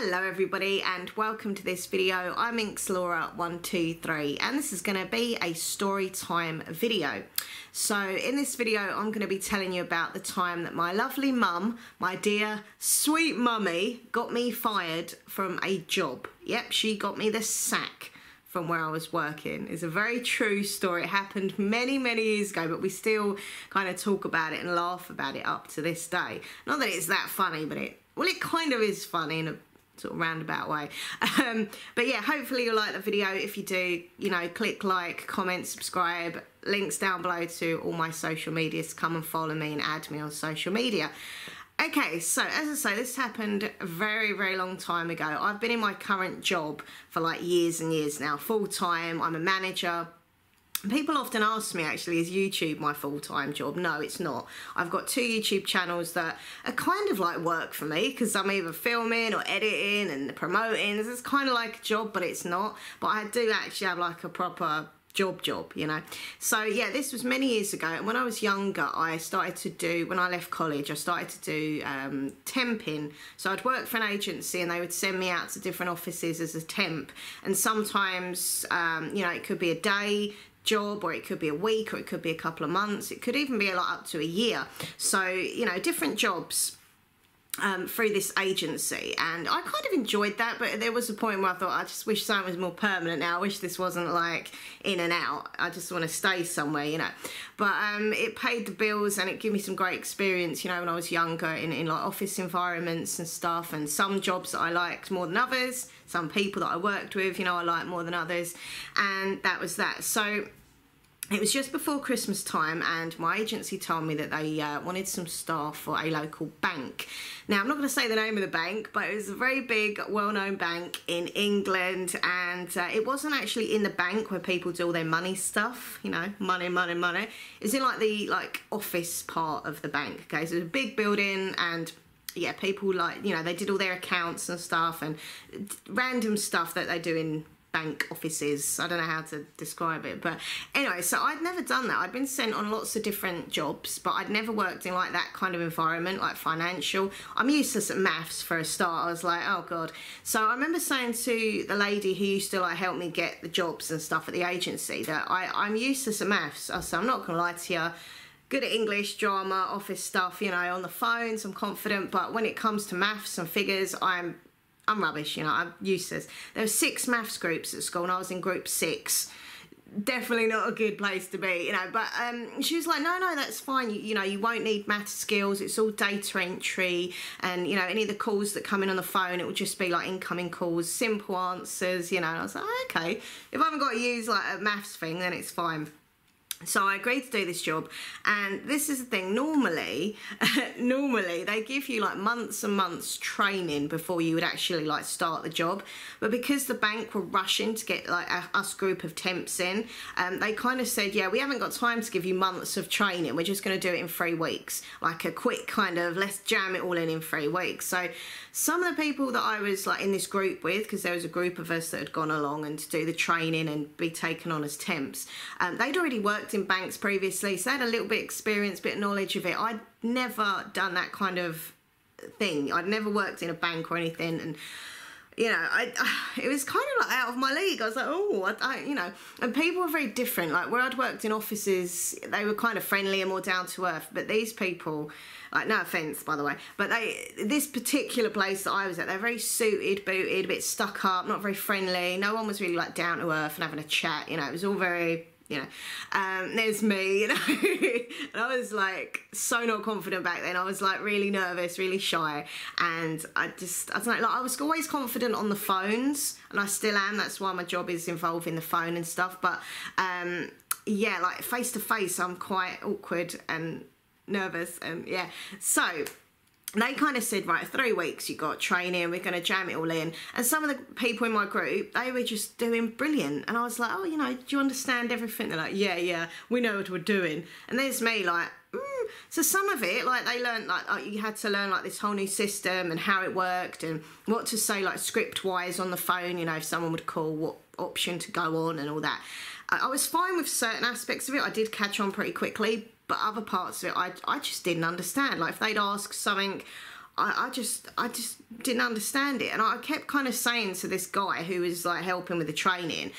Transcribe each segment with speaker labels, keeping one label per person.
Speaker 1: Hello everybody and welcome to this video. I'm InksLaura123 and this is going to be a story time video. So in this video I'm going to be telling you about the time that my lovely mum, my dear sweet mummy, got me fired from a job. Yep, she got me the sack from where I was working. It's a very true story. It happened many years ago, but we still kind of talk about it and laugh about it up to this day. Not that it's that funny, but it kind of is funny in a sort of roundabout way. But yeah, hopefully you'll like the video. If you do, you know, click like, comment, subscribe. Links down below to all my social medias. Come and follow me and add me on social media. Okay, so as I say, this happened a very long time ago. I've been in my current job for like years and years now, full time. I'm a manager. People often ask me, actually, is YouTube my full-time job? No, it's not. I've got 2 YouTube channels that are kind of like work for me because I'm either filming or editing and promoting. It's kind of like a job, but it's not. But I do actually have like a proper job, you know. So yeah, this was many years ago. And when I was younger, I started to do, when I left college, I started to do temping. So I'd work for an agency and they would send me out to different offices as a temp. And sometimes, you know, it could be a day job, or it could be a week, or it could be a couple of months. It could even be like up to a year. So, you know, different jobs through this agency, and I kind of enjoyed that, but there was a point where I thought, I just wish something was more permanent now. I wish this wasn't like in and out. I just want to stay somewhere, you know. But it paid the bills and it gave me some great experience, you know, when I was younger in like office environments and stuff, and some jobs that I liked more than others, some people that I worked with, you know, I liked more than others, and that was that. So it was just before Christmas time and my agency told me that they wanted some staff for a local bank. Now, I'm not going to say the name of the bank, but it was a very big, well-known bank in England, and it wasn't actually in the bank where people do all their money stuff, you know, money. It's in like the office part of the bank, okay? So it was a big building, and yeah, people like, you know, they did all their accounts and stuff and random stuff that they do in bank offices. I don't know how to describe it, but anyway, so I'd never done that. I'd been sent on lots of different jobs, but I'd never worked in like that kind of environment, like financial. I'm useless at maths for a start. I was like, oh god. So I remember saying to the lady who used to like help me get the jobs and stuff at the agency that I'm useless at maths. I said, I'm not gonna lie to you. Good at English, drama, office stuff, you know, on the phones, I'm confident, but when it comes to maths and figures, I'm rubbish, you know, I'm useless. There were 6 maths groups at school and I was in group 6. Definitely not a good place to be, you know, but she was like, no, that's fine, you know, you won't need maths skills, it's all data entry, and, you know, any of the calls that come in on the phone, it will just be like incoming calls, simple answers, you know, and I was like, oh, okay, if I haven't got to use like a maths thing, then it's fine. So I agreed to do this job, and this is the thing, normally they give you like months and months training before you would actually like start the job, but because the bank were rushing to get like us group of temps in, they kind of said, yeah, we haven't got time to give you months of training, we're just going to do it in 3 weeks, like a quick kind of, let's jam it all in 3 weeks. So some of the people that I was like in this group with, because there was a group of us that had gone along and to do the training and be taken on as temps, they'd already worked in banks previously, so I had a little bit of experience, bit of knowledge of it. I'd never done that kind of thing. I'd never worked in a bank or anything, and you know, it was kind of like out of my league. I was like, oh, you know, and people were very different. Like where I'd worked in offices, they were kind of friendly and more down to earth, but these people, like, no offence by the way, but this particular place that I was at, they're very suited, booted, a bit stuck up, not very friendly. No one was really like down to earth and having a chat, you know, it was all very, you know, there's me, you know, and I was like so not confident back then. I was like really nervous, really shy, and I don't know, like I was always confident on the phones, and I still am. That's why my job is involving the phone and stuff, but yeah, like face to face I'm quite awkward and nervous, and yeah, so they kind of said, right, 3 weeks you got training, we're going to jam it all in. And some of the people in my group, they were just doing brilliant. And I was like, oh, you know, do you understand everything? They're like, yeah, we know what we're doing. And there's me like, So some of it, like they learned, like you had to learn like this whole new system and how it worked and what to say like script-wise on the phone, you know, if someone would call, what option to go on and all that. I was fine with certain aspects of it. I did catch on pretty quickly, but other parts of it, I just didn't understand. Like if they'd ask something, I just didn't understand it, and I kept kind of saying to this guy who was like helping with the training,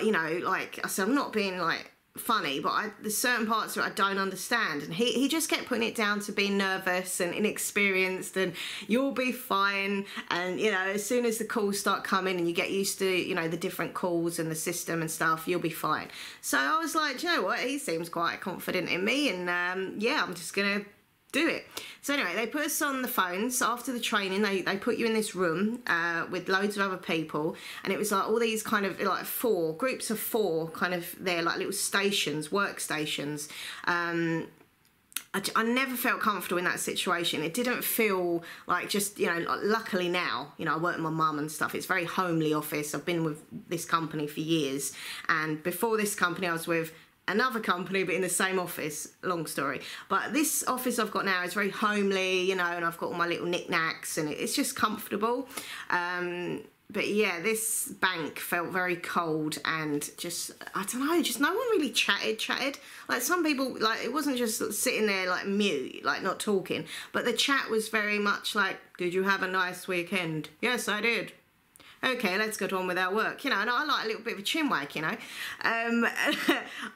Speaker 1: you know, like I said, I'm not being like funny, but there's certain parts of it I don't understand, and he just kept putting it down to being nervous and inexperienced, and you'll be fine, and you know, as soon as the calls start coming and you get used to, you know, the different calls and the system and stuff, you'll be fine. So I was like, do you know what, he seems quite confident in me, and yeah, I'm just gonna do it. So anyway, they put us on the phones after the training. They put you in this room with loads of other people, and it was like all these kind of like groups of four kind of there, like little stations, workstations. I never felt comfortable in that situation. It didn't feel like, just, you know, luckily now, you know, I work with my mum and stuff. It's a very homely office. I've been with this company for years, and before this company I was with another company but in the same office, long story. But this office I've got now is very homely, you know, and I've got all my little knickknacks, and it's just comfortable. But yeah, this bank felt very cold, and just, I don't know, just no one really chatted. Like some people, like it wasn't just sitting there like mute, like not talking, but the chat was very much like, did you have a nice weekend? Yes, I did. Okay, let's get on with our work, you know, and I like a little bit of a chinwag, you know. I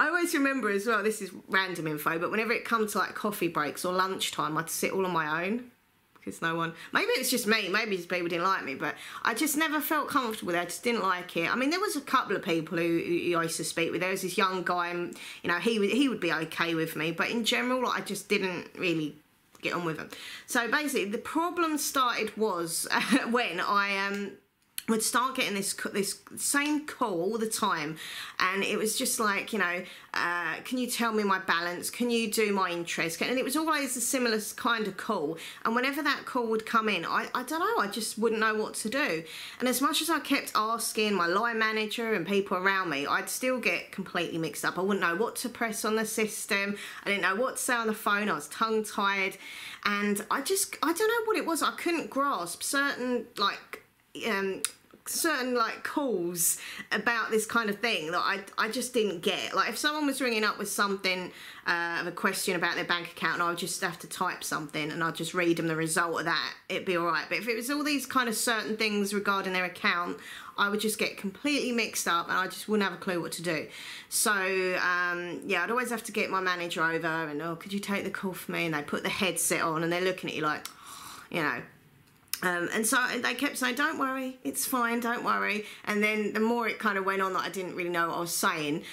Speaker 1: always remember as well, this is random info, but whenever it comes to like coffee breaks or lunchtime, I'd sit all on my own, because no one, maybe it's just me, maybe just people didn't like me, but I just never felt comfortable there. I just didn't like it. I mean, there was a couple of people who I used to speak with. There was this young guy, and, you know, he would be okay with me, but in general, like, I just didn't really get on with him. So basically, the problem started was when I would start getting this same call all the time, and it was just like, you know, can you tell me my balance? Can you do my interest? And it was always a similar kind of call. And whenever that call would come in, I don't know, I just wouldn't know what to do. And as much as I kept asking my line manager and people around me, I'd still get completely mixed up. I wouldn't know what to press on the system. I didn't know what to say on the phone. I was tongue-tied, and I don't know what it was. I couldn't grasp certain calls about this kind of thing that I just didn't get. Like if someone was ringing up with something, of a question about their bank account, and I would just have to type something and I'd just read them the result of that, it'd be all right. But if it was all these kind of certain things regarding their account, I would just get completely mixed up, and I just wouldn't have a clue what to do. So yeah, I'd always have to get my manager over and, oh, could you take the call for me? And they put the headset on and they're looking at you like, you know. And so they kept saying, don't worry, it's fine, don't worry. And then the more it kind of went on that I didn't really know what I was saying,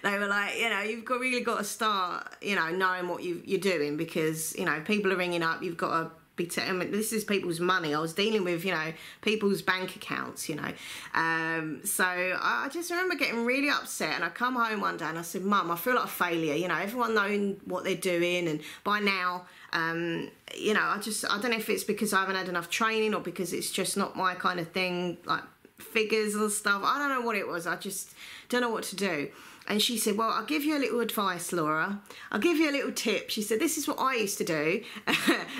Speaker 1: they were like, you know, really got to start, you know, knowing what you're doing, because, you know, people are ringing up, you've got to be this is people's money. I was dealing with, you know, people's bank accounts, you know. So I just remember getting really upset, and I come home one day and I said, Mum, I feel like a failure, you know, everyone knowing what they're doing, and by now, you know, I don't know if it's because I haven't had enough training or because it's just not my kind of thing, like figures and stuff. I don't know what it was. I just don't know what to do. And she said, well, I'll give you a little advice, Laura. I'll give you a little tip. She said, this is what I used to do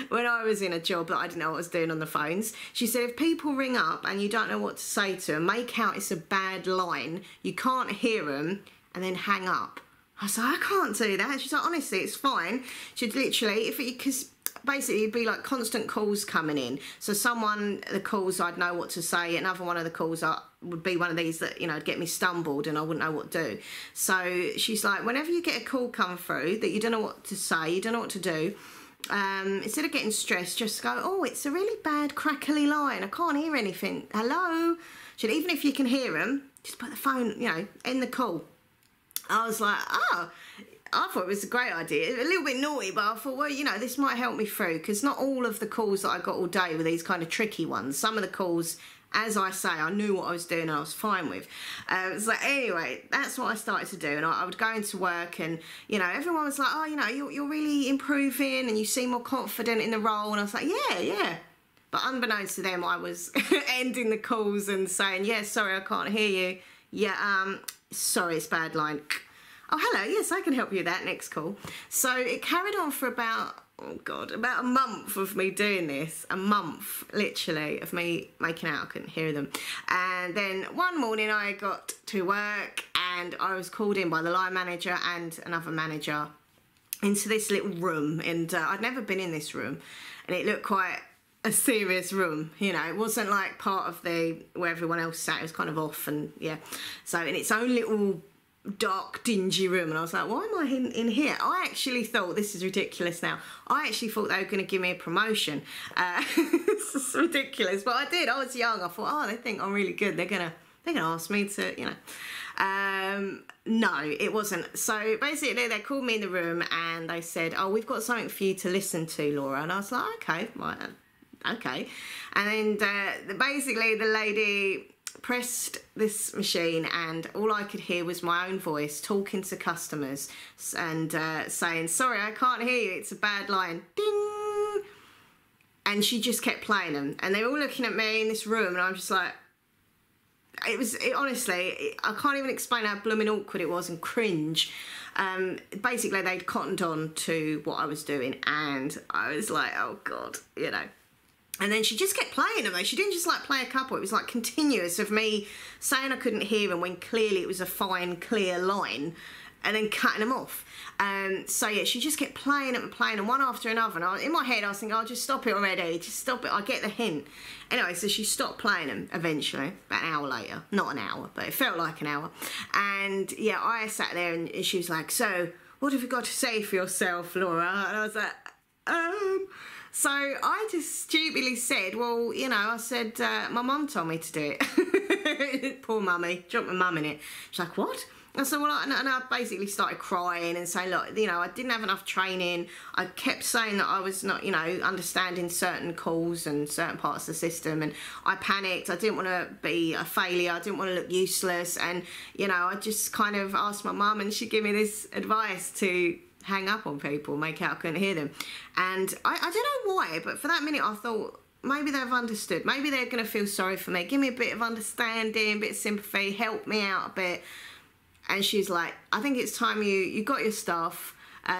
Speaker 1: when I was in a job that I didn't know what I was doing on the phones. She said, if people ring up and you don't know what to say to them, make out it's a bad line, you can't hear them, and then hang up. I was like, I can't do that. She's like, honestly, it's fine. She'd literally, because basically it'd be like constant calls coming in. So the calls I'd know what to say. Another one of the calls would be one of these that, you know, get me stumbled and I wouldn't know what to do. So she's like, whenever you get a call come through that you don't know what to say, you don't know what to do, instead of getting stressed, just go, oh, it's a really bad crackly line. I can't hear anything. Hello? She said, even if you can hear them, just put the phone, you know, end the call. I was like, oh, I thought it was a great idea. A little bit naughty, but I thought, well, you know, this might help me through, because not all of the calls that I got all day were these kind of tricky ones. Some of the calls, as I say, I knew what I was doing and I was fine with. So anyway, that's what I started to do, and I would go into work, and, you know, everyone was like, oh, you know, you're really improving and you seem more confident in the role, and I was like, yeah. But unbeknownst to them, I was ending the calls and saying, yeah, sorry, I can't hear you. Yeah, sorry, it's bad line. Oh, hello, yes, I can help you with that, next call. So it carried on for about a month of me doing this. A month, literally, of me making out I couldn't hear them. And then one morning I got to work and I was called in by the line manager and another manager. into this little room, and I'd never been in this room, and it looked quite a serious room, you know. It wasn't like part of the where everyone else sat. It was kind of off, and yeah, so in its own little dark dingy room. And I was like, why am I in here? I actually thought, this is ridiculous now, I actually thought they were going to give me a promotion. This is ridiculous, but I did. I was young. I thought, oh, they think I'm really good, they're gonna ask me to, you know. No, it wasn't. So basically they called me in the room and they said, oh, we've got something for you to listen to, Laura. And I was like, okay, right, okay. And then basically the lady pressed this machine, and all I could hear was my own voice talking to customers and saying, sorry, I can't hear you, it's a bad line, ding. And she just kept playing them, and they were all looking at me in this room, and I'm just like, honestly, I can't even explain how blooming awkward it was and cringe. Basically they'd cottoned on to what I was doing, and I was like, oh God, you know. And then she just kept playing them. She didn't just like play a couple. It was like continuous of me saying I couldn't hear them when clearly it was a fine, clear line, and then cutting them off. So yeah, she just kept playing them and playing them one after another. And in my head, I was thinking, oh, just stop it already. Just stop it. I get the hint. Anyway, so she stopped playing them eventually, about an hour later. Not an hour, but it felt like an hour. And yeah, I sat there and she was like, so what have you got to say for yourself, Laura? And I was like, So I just stupidly said, well, you know, I said, my mum told me to do it. Poor mummy, dropped my mum in it. She's like, what? I said, well, and I basically started crying and saying, look, you know, I didn't have enough training. I kept saying that I was not, you know, understanding certain calls and certain parts of the system, and I panicked. I didn't want to be a failure. I didn't want to look useless. And, you know, I just kind of asked my mum, and she gave me this advice to hang up on people, make out I couldn't hear them. And I don't know why, but for that minute I thought, maybe they've understood. Maybe they're going to feel sorry for me. Give me a bit of understanding, a bit of sympathy, help me out a bit. And she's like, I think it's time you got your stuff,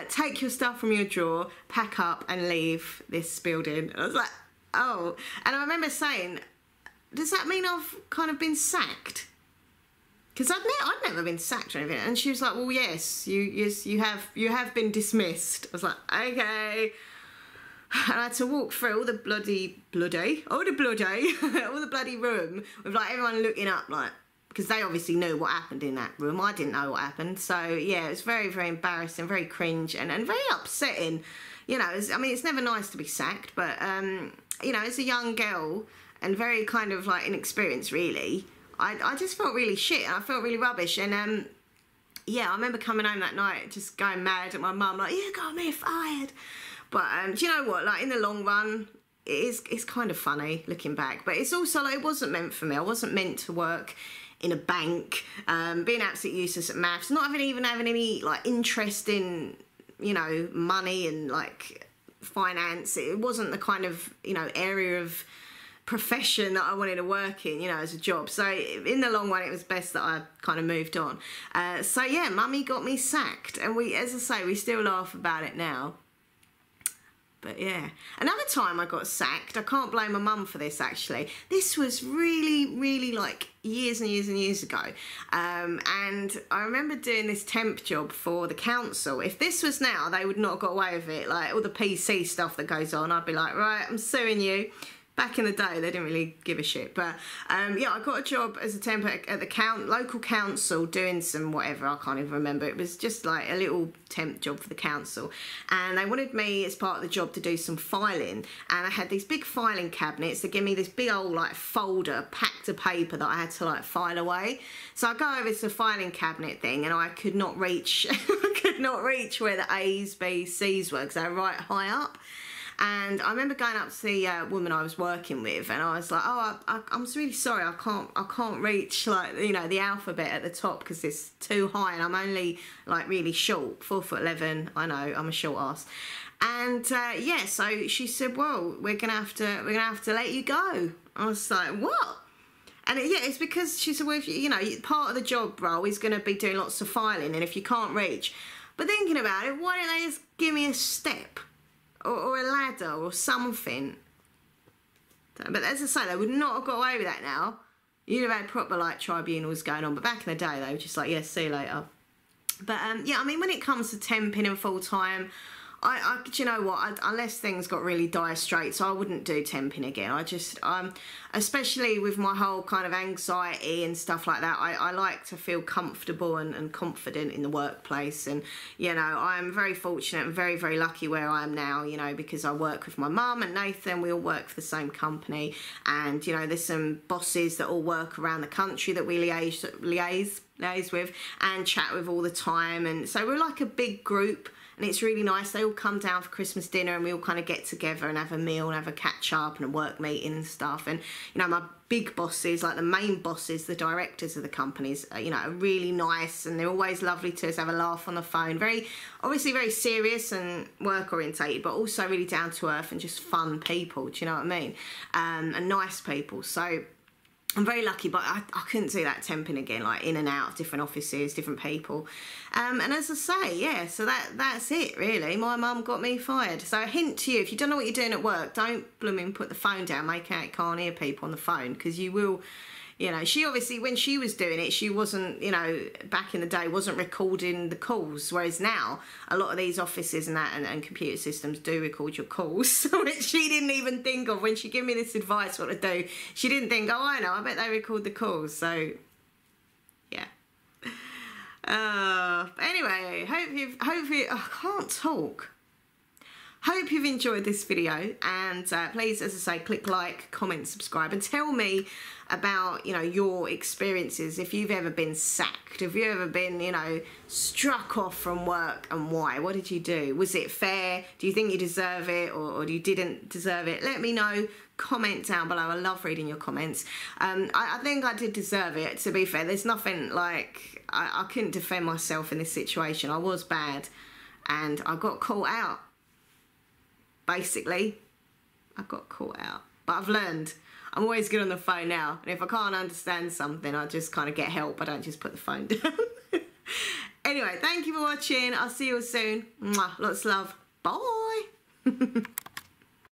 Speaker 1: take your stuff from your drawer, pack up and leave this building. And I was like, oh. And I remember saying, does that mean I've kind of been sacked? Because I'd never been sacked or anything. And she was like, well, yes, you have been dismissed. I was like, okay. And I had to walk through all the bloody room with like everyone looking up, like, because they obviously knew what happened in that room. I didn't know what happened. So yeah, it was very, very embarrassing, very cringe, and very upsetting. You know, I mean, it's never nice to be sacked, but you know, as a young girl and very kind of like inexperienced, really, I just felt really shit, and I felt really rubbish. And yeah, I remember coming home that night just going mad at my mum, like, you got me fired. But do you know what, like, in the long run, it's kind of funny looking back, but it's also like, it wasn't meant for me. I wasn't meant to work in a bank, being absolutely useless at maths, not even having any like interest in, you know, money and like finance. It wasn't the kind of, you know, area of profession that I wanted to work in, you know, as a job. So in the long run, it was best that I kind of moved on. So yeah, mummy got me sacked, and we, as I say, we still laugh about it now. But yeah, another time I got sacked. I can't blame my mum for this, actually. This was really like years and years and years ago. And I remember doing this temp job for the council. If this was now, they would not have got away with it. Like all the PC stuff that goes on, I'd be like, right, I'm suing you. Back in the day, they didn't really give a shit. But yeah, I got a job as a temp at the local council doing some whatever, I can't even remember. It was just like a little temp job for the council. And they wanted me as part of the job to do some filing. And I had these big filing cabinets that give me this big old like folder packed of paper that I had to like file away. So I go over to the filing cabinet thing, and I could not reach, I could not reach where the A's, B's, C's were, because they were right high up. And I remember going up to the woman I was working with, and I was like, oh, I'm really sorry, I can't reach, like, you know, the alphabet at the top because it's too high, and I'm only like really short, 4'11". I know, I'm a short ass. And yeah, so she said, well, we're gonna have to let you go. I was like, what? And yeah, it's because she said, well, if you know, part of the job role is going to be doing lots of filing, and if you can't reach, but thinking about it, why don't they just give me a step? Or a ladder or something. But as I say, they would not have got away with that now. You'd have had proper like tribunals going on. But back in the day, they were just like, yes, see you later. But yeah, I mean, when it comes to temping and full-time, do you know what? Unless things got really dire straits, I wouldn't do temping again. I just, especially with my whole kind of anxiety and stuff like that, I like to feel comfortable and confident in the workplace. And, you know, I'm very fortunate and very, very lucky where I am now, you know, because I work with my mum and Nathan. We all work for the same company. And, you know, there's some bosses that all work around the country that we liaise with and chat with all the time. And so we're like a big group. And it's really nice. They all come down for Christmas dinner and we all kind of get together and have a meal and have a catch up and a work meeting and stuff. And, you know, my big bosses, like the main bosses, the directors of the companies, you know, are really nice, and they're always lovely to us, have a laugh on the phone. Obviously very serious and work orientated, but also really down to earth and just fun people. Do you know what I mean? And nice people. So I'm very lucky, but I couldn't do that temping again, like in and out of different offices, different people. And as I say, yeah, so that's it, really. My mum got me fired. So a hint to you, if you don't know what you're doing at work, don't blooming put the phone down, make out you can't hear people on the phone, because you will. You know, she obviously, when she was doing it, she wasn't, you know, back in the day, wasn't recording the calls. Whereas now, a lot of these offices and that and computer systems do record your calls, which she didn't even think of when she gave me this advice what to do. She didn't think, oh, I know, I bet they record the calls. So, yeah. Anyway, hope you, I can't talk. Hope you've enjoyed this video, and please, as I say, click like, comment, subscribe, and tell me about, you know, your experiences. If you've ever been sacked, have you ever been, you know, struck off from work, and why? What did you do? Was it fair? Do you think you deserve it, or you didn't deserve it? Let me know. Comment down below. I love reading your comments. I think I did deserve it, to be fair. There's nothing like, I couldn't defend myself in this situation. I was bad, and I got caught out. Basically, I got caught out. But I've learned. I'm always good on the phone now. And if I can't understand something, I just kind of get help. I don't just put the phone down. Anyway, thank you for watching. I'll see you all soon. Mwah. Lots of love. Bye.